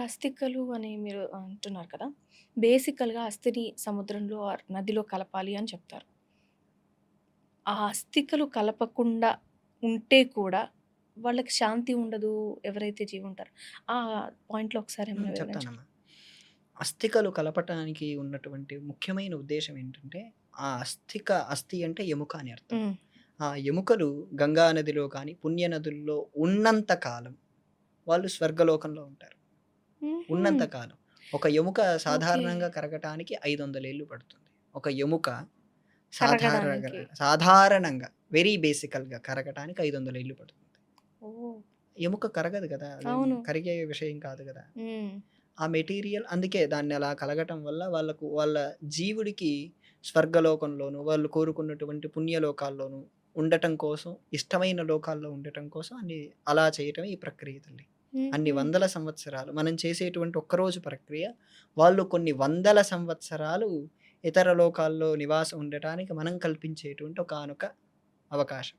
అస్థికలు అని మీరు అంటున్నారు కదా! బేసికల్‌గా అస్థిని సముద్రంలో ఆర్ నదిలో కలపాలి అని చెప్తారు. ఆ అస్థికలు కలపకుండా ఉంటే కూడా వాళ్ళకి శాంతి ఉండదు. ఎవరైతే జీవి ఉంటారో. ఆ పాయింట్‌లో ఒకసారి ఏమైనా వివరించండి? చెప్తానమ్మా. అస్థికలు కలపటానికి ఉన్నటువంటి ముఖ్యమైన ఉద్దేశ్యం ఏంటంటే, అస్థి అంటే ఎముక అని అర్థం. హ్మ్. ఆ ఎముకలు గంగా నదిలో కానీ, పుణ్య నదుల్లో ఉన్నంత కాలం వాళ్ళు స్వర్గలోకంలో ఉంటారు. హుహు. ఉన్నంత కాలం. ఒక ఎముక ఓకే. సాధారణంగా కరగటానికి 500 ఏళ్ళు పడుతుంది. ఒక ఎముక సాధారణంగా కరగడానికి. సాధారణంగా వెరీ బేసికల్‌గా కరగటానికి 500 ఏళ్ళు పడుతుంది. ఓహ్! ఎముక కరగదు గదా! అదేం అవును. కరిగే విషయం కాదు గదా! హ్మ్. ఆ మెటీరియల్ అందుకే దాన్ని అలా కలగటం వల్ల వాళ్ళ జీవుడికి స్వర్గలోకంలోను, వాళ్ళు కోరుకున్నటువంటి పుణ్యలోకాల్లోను ఉండటం కోసం, ఇష్టమైన లోకాల్లో ఉండటం కోసం అలా చేయటమే ఈ ప్రక్రియ తల్లి. అన్ని హుహు. వందల సంవత్సరాలు మనం చేసేటువంటి ఒక్కరోజు ప్రక్రియ, వాళ్ళు కొన్ని వందల సంవత్సరాలు ఇతర లోకాల్లో నివాసం ఉండటానికి మనం కల్పించేటువంటి ఒకానొక అవకాశం.